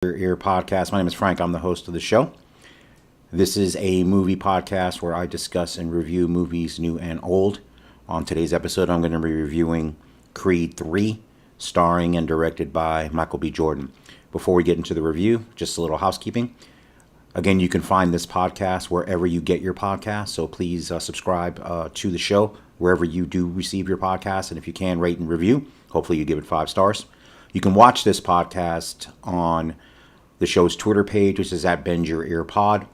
Your Ear podcast. My name is Frank. I'm the host of the show. This is a movie podcast where I discuss and review movies new and old. On today's episode, I'm going to be reviewing Creed 3, starring and directed by Michael B. Jordan. Before we get into the review, just a little housekeeping. Again, you can find this podcast wherever you get your podcast, so please subscribe to the show wherever you do receive your podcast, and if you can, rate and review. Hopefully you give it 5 stars. You can watch this podcast on the show's Twitter page, which is at Bend Your Ear Pod,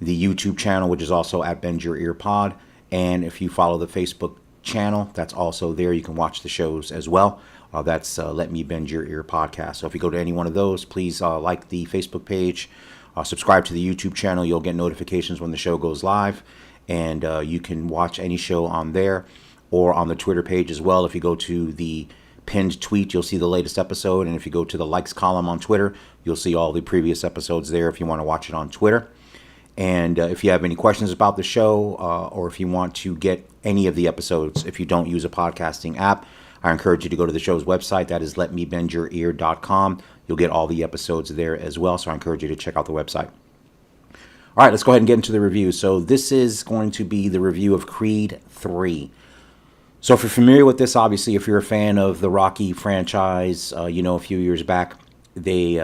the YouTube channel, which is also at Bend Your Ear Pod, and if you follow the Facebook channel, that's also there. You can watch the shows as well. That's Let Me Bend Your Ear podcast. So if you go to any one of those, please like the Facebook page, subscribe to the YouTube channel. You'll get notifications when the show goes live, and you can watch any show on there or on the Twitter page as well. If you go to the pinned tweet, you'll see the latest episode, and if you go to the likes column on Twitter, you'll see all the previous episodes there if you want to watch it on Twitter. And if you have any questions about the show, or if you want to get any of the episodes, if you don't use a podcasting app, I encourage you to go to the show's website. That is letmebendyourear.com. You'll get all the episodes there as well, so I encourage you to check out the website. All right, let's go ahead and get into the review. So this is going to be the review of Creed 3. So if you're familiar with this, obviously, if you're a fan of the Rocky franchise, a few years back, they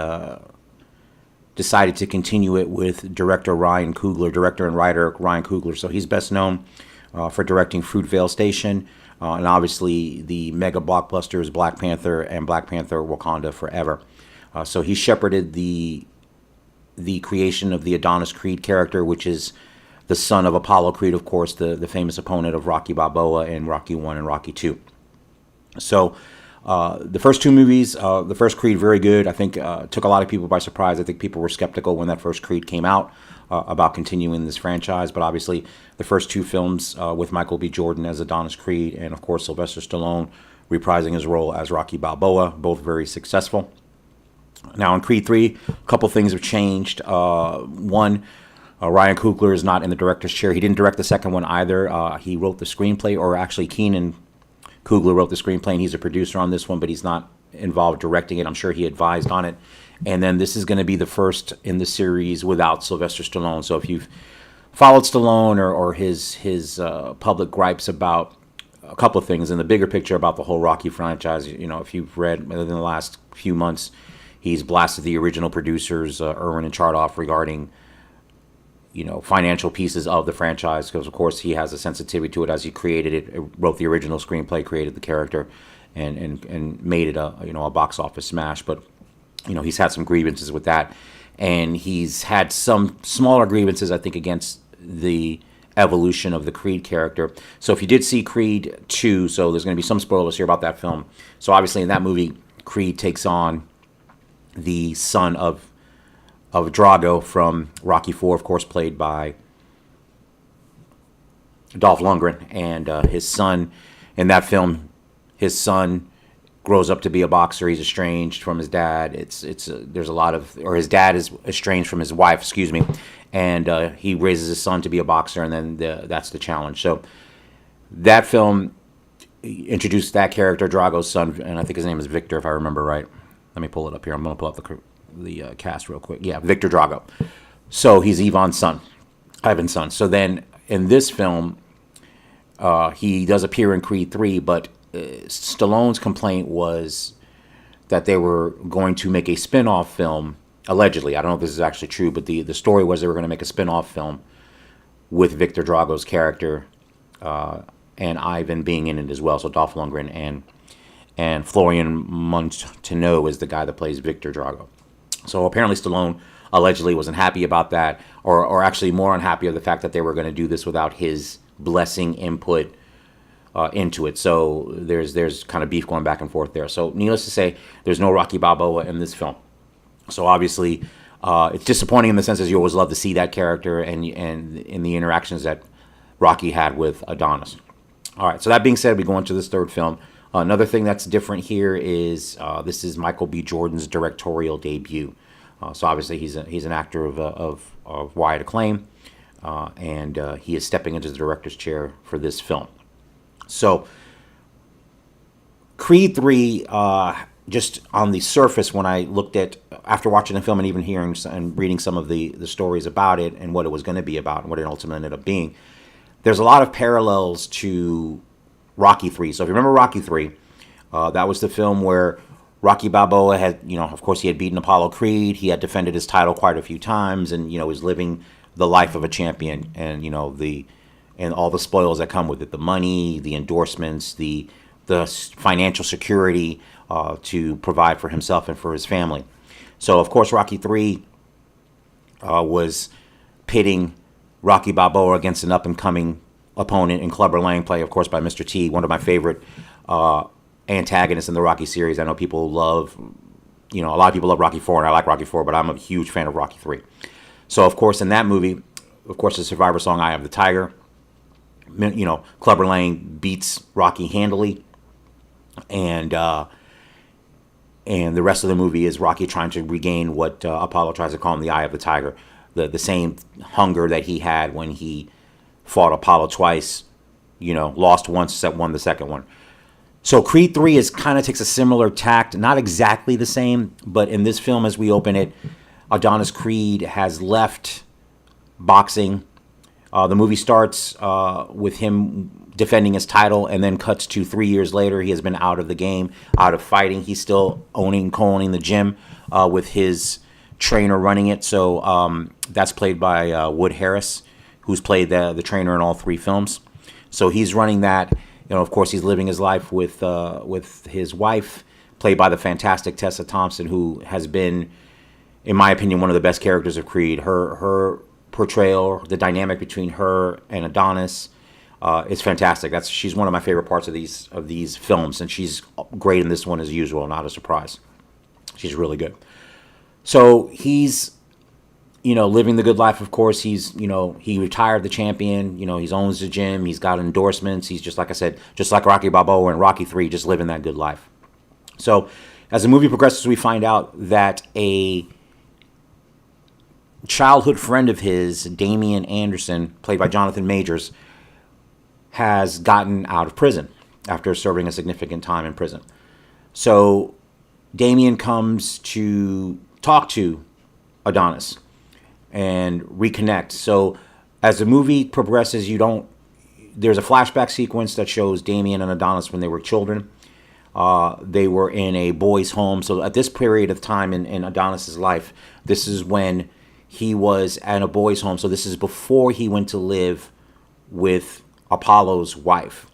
decided to continue it with director and writer Ryan Coogler. So he's best known for directing Fruitvale Station, and obviously the mega blockbusters Black Panther and Black Panther Wakanda Forever. So he shepherded the creation of the Adonis Creed character, which is the son of Apollo Creed, of course, the famous opponent of Rocky Balboa in Rocky 1 and Rocky 2. So the first two movies, the first Creed, very good. I think took a lot of people by surprise. I think people were skeptical when that first Creed came out about continuing this franchise. But obviously, the first two films with Michael B. Jordan as Adonis Creed and, of course, Sylvester Stallone reprising his role as Rocky Balboa, both very successful. Now, in Creed 3, a couple things have changed. One, Ryan Coogler is not in the director's chair. He didn't direct the second one either. He wrote the screenplay, or actually Keenan Coogler wrote the screenplay, and he's a producer on this one, but he's not involved directing it. I'm sure he advised on it. And then this is going to be the first in the series without Sylvester Stallone. So if you've followed Stallone or his public gripes about a couple of things in the bigger picture about the whole Rocky franchise, if you've read in the last few months, he's blasted the original producers, Irwin and Chardoff, regarding financial pieces of the franchise, because of course he has a sensitivity to it as he created it, wrote the original screenplay, created the character, and made it a box office smash. But he's had some grievances with that, and he's had some smaller grievances, I think, against the evolution of the Creed character. So if you did see Creed 2, so there's going to be some spoilers here about that film. So obviously in that movie, Creed takes on the son of Drago from Rocky 4, of course, played by Dolph Lundgren, and his son in that film. His son grows up to be a boxer. He's estranged from his dad. There's a lot of, or his dad is estranged from his wife, and he raises his son to be a boxer, and then that's the challenge. So that film introduced that character, Drago's son, and I think his name is Victor, if I remember right. Let me pull it up here. I'm going to pull up the cast real quick. Yeah, Victor Drago. So he's Ivan's son. So then in this film, he does appear in Creed 3, but Stallone's complaint was that they were going to make a spin-off film, allegedly. I don't know if this is actually true, but the story was they were going to make a spin-off film with Victor Drago's character and Ivan being in it as well. So Dolph Lundgren and Florian Munteanu is the guy that plays Victor Drago. So apparently Stallone allegedly wasn't happy about that, or actually more unhappy of the fact that they were going to do this without his blessing, input into it. So there's kind of beef going back and forth there. So needless to say, there's no Rocky Balboa in this film. So obviously it's disappointing in the sense that you always love to see that character and in the interactions that Rocky had with Adonis. All right, so that being said, we go into this third film. Another thing that's different here is this is Michael B. Jordan's directorial debut. So obviously he's an actor of wide acclaim, and he is stepping into the director's chair for this film. So Creed 3 just on the surface, when I looked at, after watching the film and even hearing and reading some of the stories about it and what it was going to be about and what it ultimately ended up being, there's a lot of parallels to Rocky 3. So if you remember Rocky 3, that was the film where Rocky Balboa had, of course, he had beaten Apollo Creed. He had defended his title quite a few times, and was living the life of a champion, and and all the spoils that come with it, the money, the endorsements, the financial security to provide for himself and for his family. So of course, Rocky 3 was pitting Rocky Balboa against an up and coming opponent in Clubber Lang, played of course by Mr. T, one of my favorite antagonists in the Rocky series. I know people love, a lot of people love Rocky 4, and I like Rocky 4, but I'm a huge fan of Rocky 3. So, of course, in that movie, of course, the Survivor song, Eye of the Tiger, Clubber Lang beats Rocky handily, and the rest of the movie is Rocky trying to regain what Apollo tries to call him the Eye of the Tiger, the same hunger that he had when he fought Apollo twice, lost once, won the second one. So Creed 3 kind of takes a similar tact, not exactly the same, but in this film, as we open it, Adonis Creed has left boxing. The movie starts with him defending his title, and then cuts to 3 years later. He has been out of the game, out of fighting. He's still co-owning the gym with his trainer running it. So that's played by Wood Harris, who's played the trainer in all 3 films. So he's running that. Of course, he's living his life with his wife, played by the fantastic Tessa Thompson, who has been, in my opinion, one of the best characters of Creed. Her portrayal, the dynamic between her and Adonis, is fantastic. She's one of my favorite parts of these films, and she's great in this one as usual. Not a surprise. She's really good. So he's, living the good life. Of course, he's, he retired the champion. He owns the gym. He's got endorsements. He's just, like I said, just like Rocky Balboa in Rocky 3, just living that good life. So as the movie progresses, we find out that a childhood friend of his, Damian Anderson, played by Jonathan Majors, has gotten out of prison after serving a significant time in prison. So Damian comes to talk to Adonis and reconnect. So as the movie progresses, there's a flashback sequence that shows Damian and Adonis when they were children. They were in a boys' home. So at this period of time in Adonis's life, this is when he was at a boys' home. So this is before he went to live with Apollo's wife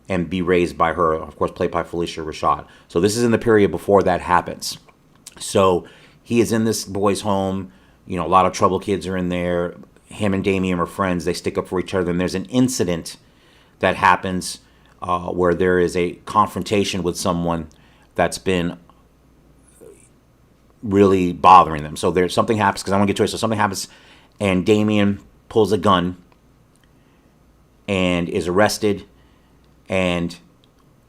and be raised by her, of course, played by Felicia Rashad. So this is in the period before that happens. So he is in this boys' home. A lot of trouble kids are in there. Him and Damian are friends. They stick up for each other. And there's an incident that happens where there is a confrontation with someone that's been really bothering them. So there's something happens, because I want to get to it. So something happens, and Damian pulls a gun and is arrested, and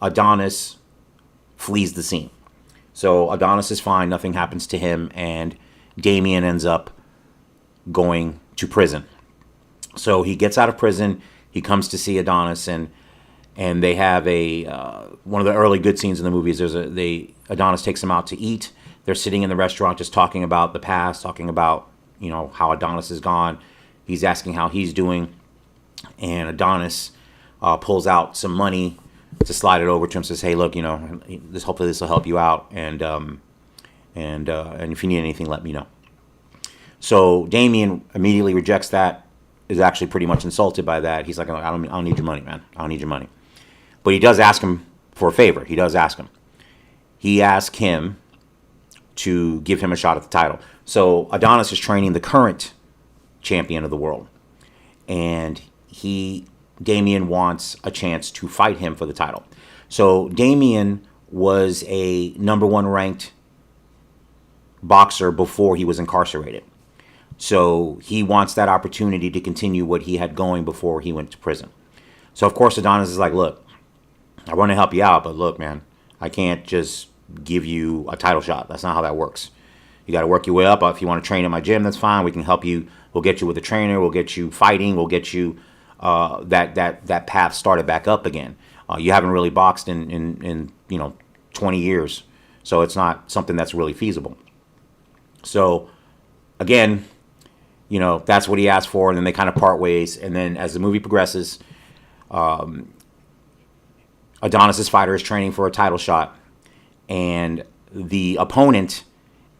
Adonis flees the scene. So Adonis is fine. Nothing happens to him, and Damian ends up going to prison. So he gets out of prison. He comes to see Adonis, and they have one of the early good scenes in the movie is Adonis takes him out to eat. They're sitting in the restaurant just talking about the past, talking about how Adonis is gone. He's asking how he's doing, and Adonis pulls out some money to slide it over to him. Says, "Hey, look, hopefully this will help you out, and if you need anything, let me know." So Damian immediately rejects that, is actually pretty much insulted by that. He's like, I don't need your money, man. I don't need your money. But he does ask him for a favor. He asks him to give him a shot at the title. So Adonis is training the current champion of the world. And Damian wants a chance to fight him for the title. So Damian was a number 1 ranked boxer before he was incarcerated. So he wants that opportunity to continue what he had going before he went to prison. So of course Adonis is like, look, I want to help you out, but look, man, I can't just give you a title shot. That's not how that works. You got to work your way up. If you want to train in my gym, that's fine. We can help you. We'll get you with a trainer. We'll get you fighting. We'll get you that path started back up again. You haven't really boxed in 20 years. So it's not something that's really feasible. So again, that's what he asked for, and then they kind of part ways. And then as the movie progresses, Adonis's fighter is training for a title shot, and the opponent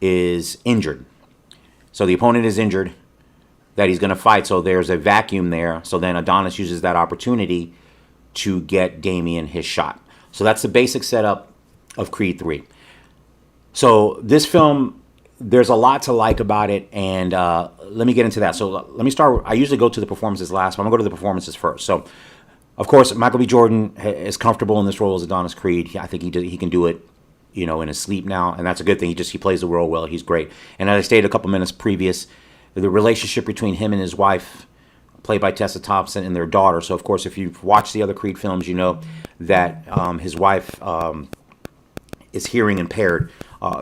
is injured. So the opponent is injured that he's going to fight. So there's a vacuum there. So then Adonis uses that opportunity to get Damien his shot. So that's the basic setup of Creed 3. So this film, there's a lot to like about it, and let me get into that. So let me start. I usually go to the performances last, but I'm going to go to the performances first. So, of course, Michael B. Jordan is comfortable in this role as Adonis Creed. I think he can do it, in his sleep now, and that's a good thing. He plays the role well. He's great. And as I stated a couple minutes previous, the relationship between him and his wife, played by Tessa Thompson, and their daughter. So, of course, if you've watched the other Creed films, you know that his wife is hearing impaired.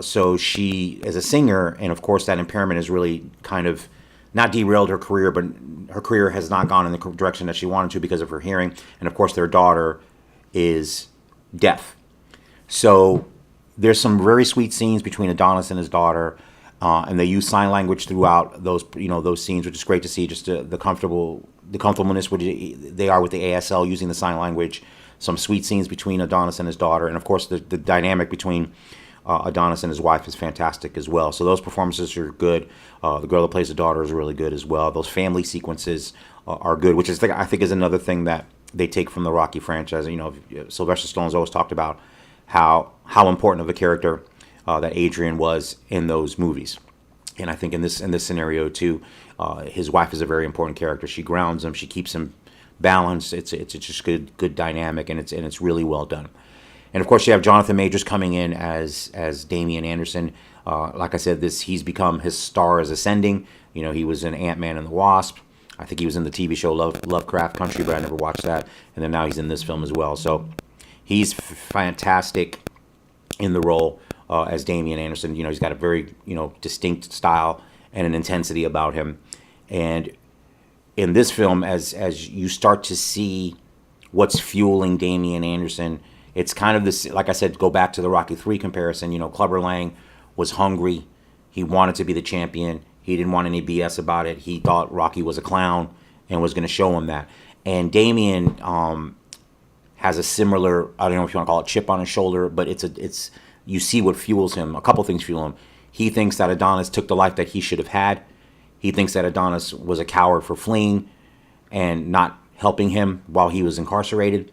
So she is a singer, and of course that impairment has really kind of not derailed her career, but her career has not gone in the direction that she wanted to because of her hearing. And of course their daughter is deaf. So there's some very sweet scenes between Adonis and his daughter, and they use sign language throughout those scenes, which is great to see. Just the comfortableness which they are with the ASL using the sign language. Some sweet scenes between Adonis and his daughter, and of course the dynamic between Adonis and his wife is fantastic as well. So those performances are good. The girl that plays the daughter is really good as well. Those family sequences are good, which is I think is another thing that they take from the Rocky franchise. Sylvester Stallone's always talked about how important of a character that Adrian was in those movies, and I think in this scenario too, his wife is a very important character. She grounds him. She keeps him balanced. It's just good dynamic, and it's really well done. And of course, you have Jonathan Majors coming in as Damian Anderson. Like I said, his star is ascending. He was in Ant-Man and the Wasp. I think he was in the TV show Lovecraft Country, but I never watched that. And then now he's in this film as well. So he's fantastic in the role as Damian Anderson. He's got a very distinct style and an intensity about him. And in this film, as you start to see what's fueling Damian Anderson, it's kind of this, like I said, go back to the Rocky 3 comparison. Clubber Lang was hungry. He wanted to be the champion. He didn't want any BS about it. He thought Rocky was a clown and was going to show him that. And Damian has a similar, I don't know if you want to call it chip on his shoulder, but it's you see what fuels him. A couple things fuel him. He thinks that Adonis took the life that he should have had. He thinks that Adonis was a coward for fleeing and not helping him while he was incarcerated.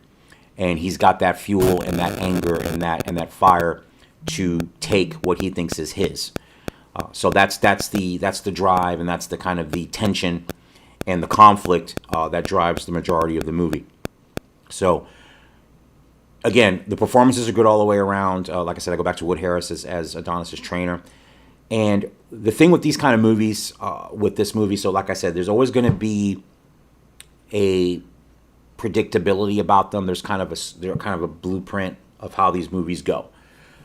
And he's got that fuel and that anger and that fire to take what he thinks is his. So that's the drive, and that's the kind of the tension and the conflict that drives the majority of the movie. So again, the performances are good all the way around. Like I said, I go back to Wood Harris as Adonis's trainer. And the thing with these kind of movies, with this movie, so like I said, there's always going to be a predictability about them. They're kind of a blueprint of how these movies go.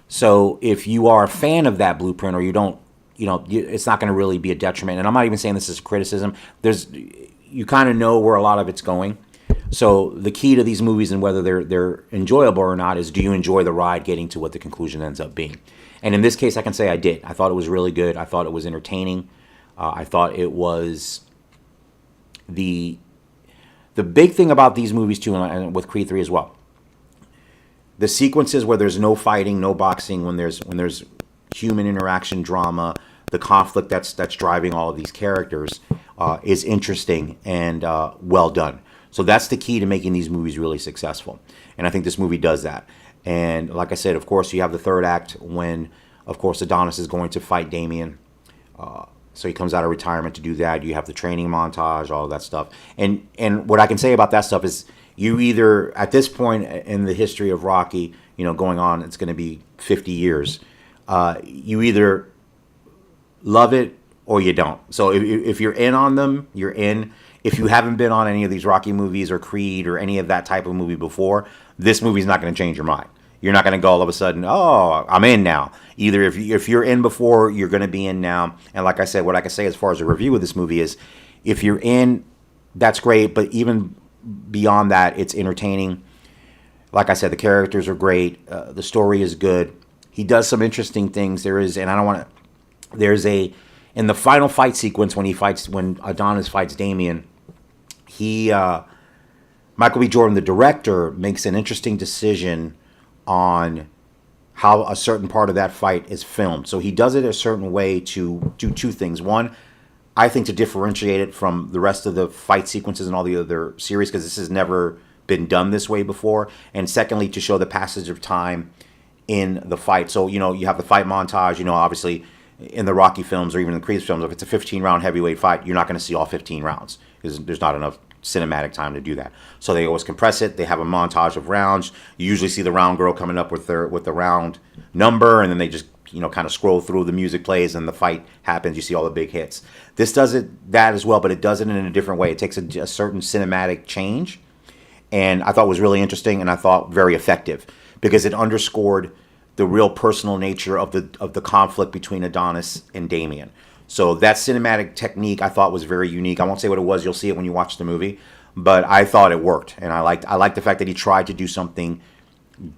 So if you are a fan of that blueprint, or you don't, it's not going to really be a detriment. And I'm not even saying this is criticism. You kind of know where a lot of it's going. So the key to these movies, and whether they're enjoyable or not, is do you enjoy the ride getting to what the conclusion ends up being? And in this case, I can say I did. I thought it was really good. I thought it was entertaining. I thought it was the big thing about these movies too, and with Creed 3 as well. The sequences where there's no fighting, no boxing, when there's human interaction, drama, the conflict that's driving all of these characters is interesting and well done. So that's the key to making these movies really successful. And I think this movie does that. And like I said, of course, you have the third act when, of course, Adonis is going to fight Damien. So he comes out of retirement to do that. You have the training montage, all of that stuff. And what I can say about that stuff is, you either, at this point in the history of Rocky, going on, it's going to be 50 years, you either love it or you don't. So if you're in on them, you're in. If you haven't been on any of these Rocky movies or Creed or any of that type of movie before, this movie's not going to change your mind. You're not going to go all of a sudden, oh, I'm in now. Either if you're in before, you're going to be in now. And like I said, what I can say as far as a review of this movie is, if you're in, that's great. But even beyond that, it's entertaining. Like I said, the characters are great. The story is good. he does some interesting things. There is, and I don't want to. There's a in the final fight sequence when Adonis fights Damien, he Michael B. Jordan, the director, makes an interesting decision on how a certain part of that fight is filmed. So he does it a certain way to do two things. One, I think to differentiate it from the rest of the fight sequences and all the other series, because this has never been done this way before. And secondly, to show the passage of time in the fight. So, you have the fight montage, obviously in the Rocky films or even the Creed films, if it's a 15-round heavyweight fight, you're not going to see all 15 rounds because there's not enough cinematic time to do that. So they always compress it. They have a montage of rounds. You usually see the round girl coming up with the round number, and then they just kind of scroll through, the music plays, and the fight happens. You see all the big hits. This does that as well, but it does it in a different way. It takes a certain cinematic change, and I thought was really interesting, and I thought very effective because it underscored the real personal nature of the conflict between Adonis and Damien. So that cinematic technique I thought was very unique. I won't say what it was. You'll see it when you watch the movie, but I thought it worked, and I liked the fact that he tried to do something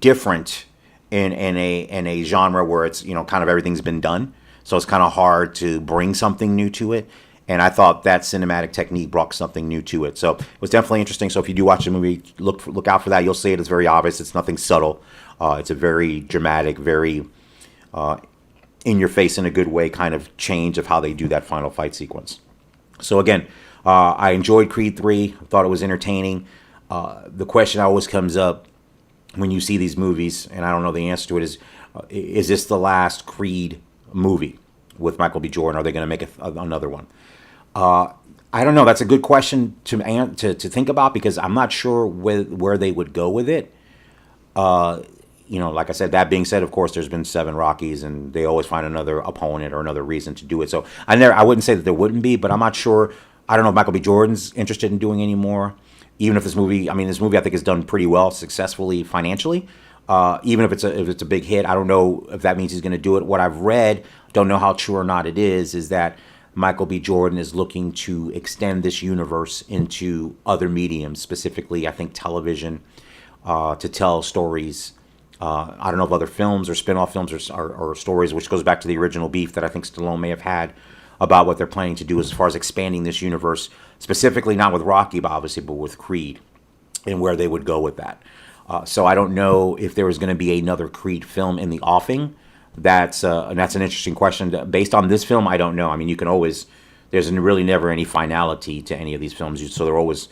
different in a genre where it's kind of everything's been done. So it's kind of hard to bring something new to it. And I thought that cinematic technique brought something new to it. So it was definitely interesting. So if you do watch the movie, look out for that. You'll see it. It's very obvious. It's nothing subtle. It's a very dramatic, very in your face in a good way kind of change of how they do that final fight sequence. So again, I enjoyed Creed 3. I thought it was entertaining. The question always comes up when you see these movies, and I don't know the answer to it, is this the last Creed movie with Michael B. Jordan? Are they going to make another one? I don't know. That's a good question to think about because I'm not sure where they would go with it. Like I said, that being said, of course, there's been 7 Rockies, and they always find another opponent or another reason to do it. So I wouldn't say that there wouldn't be, but I'm not sure. I don't know if Michael B. Jordan's interested in doing any more. Even if this movie I think has done pretty well successfully financially. Even if it's a big hit, I don't know if that means he's going to do it. What I've read, don't know how true or not it is that Michael B. Jordan is looking to extend this universe into other mediums, specifically, I think, television, to tell stories. I don't know if other films or spin-off films or stories, which goes back to the original beef that I think Stallone may have had about what they're planning to do as far as expanding this universe, specifically not with Rocky, but obviously, but with Creed, and where they would go with that. So I don't know if there was going to be another Creed film in the offing. That's an interesting question. Based on this film, I don't know. I mean, you can always, there's really never any finality to any of these films, so they're always,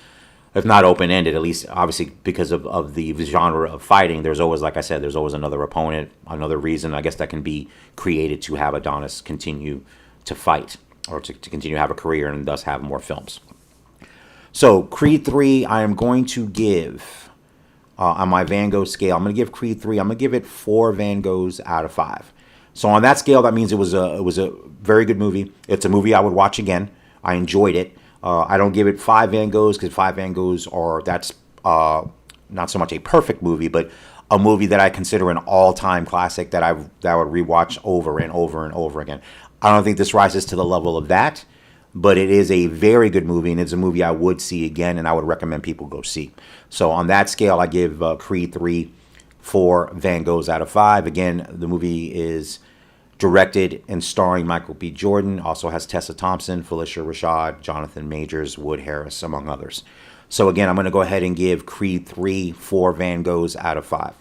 if not open-ended, at least obviously because of the genre of fighting, there's always, like I said, there's always another opponent, another reason, I guess, that can be created to have Adonis continue to fight or to continue to have a career and thus have more films. So Creed 3, I am going to give, on my Van Gogh scale, I'm going to give Creed 3, I'm going to give it 4 Van Goghs out of 5. So on that scale, that means it was a very good movie. It's a movie I would watch again. I enjoyed it. I don't give it 5 Van Goghs because 5 Van Goghs that's not so much a perfect movie, but a movie that I consider an all-time classic that I would rewatch over and over and over again. I don't think this rises to the level of that, but it is a very good movie, and it's a movie I would see again, and I would recommend people go see. So on that scale, I give Creed 3 4 Van Goghs out of 5. Again, the movie is directed and starring Michael B. Jordan. Also has Tessa Thompson, Felicia Rashad, Jonathan Majors, Wood Harris, among others. So again, I'm going to go ahead and give Creed 3 4 Van Goghs out of 5.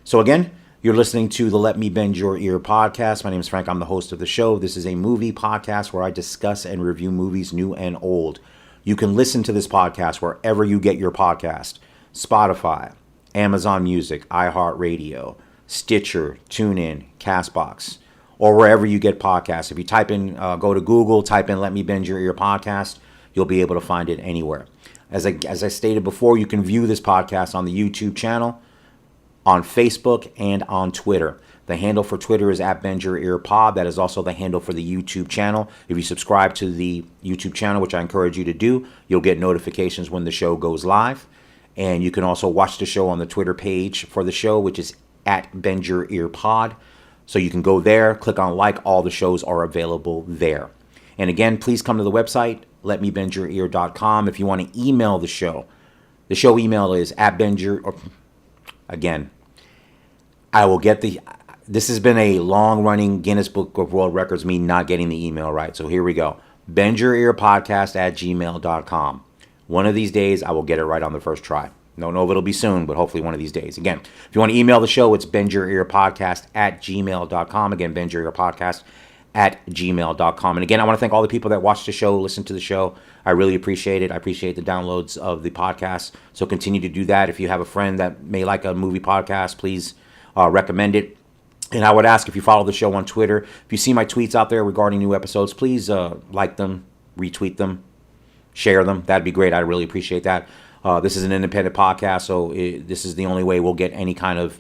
So again, you're listening to the Let Me Bend Your Ear podcast. My name is Frank. I'm the host of the show. This is a movie podcast where I discuss and review movies new and old. You can listen to this podcast wherever you get your podcast. Spotify, Amazon Music, iHeartRadio, Stitcher, TuneIn, CastBox, or wherever you get podcasts. If you type in, go to Google, type in Let Me Bend Your Ear podcast, you'll be able to find it anywhere. As I stated before, you can view this podcast on the YouTube channel, on Facebook, and on Twitter. The handle for Twitter is @BendYourEarPod. That is also the handle for the YouTube channel. If you subscribe to the YouTube channel, which I encourage you to do, you'll get notifications when the show goes live. And you can also watch the show on the Twitter page for the show, which is @BendYourEarPod. So you can go there, click on like. All the shows are available there. And again, please come to the website, letmebendyourear.com. If you want to email the show email is @bendyour. Again, I will get this has been a long-running Guinness Book of World Records, me not getting the email right. So here we go. BendYourEarPodcast@gmail.com. One of these days, I will get it right on the first try. Don't know if it'll be soon, but hopefully one of these days. Again, if you want to email the show, it's BendYourEarPodcast@gmail.com. Again, BendYourEarPodcast@gmail.com. And again, I want to thank all the people that watch the show, listen to the show. I really appreciate it. I appreciate the downloads of the podcast. So continue to do that. If you have a friend that may like a movie podcast, please recommend it. And I would ask, if you follow the show on Twitter, if you see my tweets out there regarding new episodes, please like them, retweet them, share them. That'd be great. I really appreciate that. This is an independent podcast, so this is the only way we'll get any kind of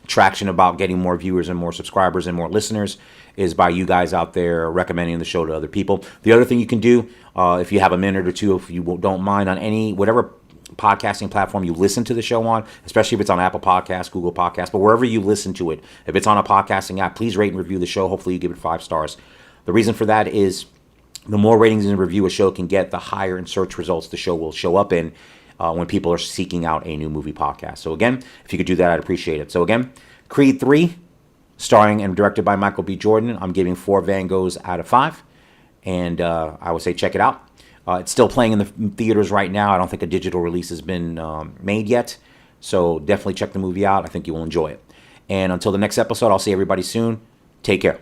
traction about getting more viewers and more subscribers and more listeners, is by you guys out there recommending the show to other people. The other thing you can do, if you have a minute or two, if you don't mind, on whatever podcasting platform you listen to the show on, especially if it's on Apple Podcasts, Google Podcasts, but wherever you listen to it, if it's on a podcasting app, please rate and review the show. Hopefully you give it 5 stars. The reason for that is the more ratings and review a show can get, the higher in search results the show will show up in when people are seeking out a new movie podcast. So again, if you could do that, I'd appreciate it. So again, Creed 3, starring and directed by Michael B. Jordan. I'm giving 4 Van Goghs out of 5. And I would say check it out. It's still playing in the theaters right now. I don't think a digital release has been made yet. So definitely check the movie out. I think you will enjoy it. And until the next episode, I'll see everybody soon. Take care.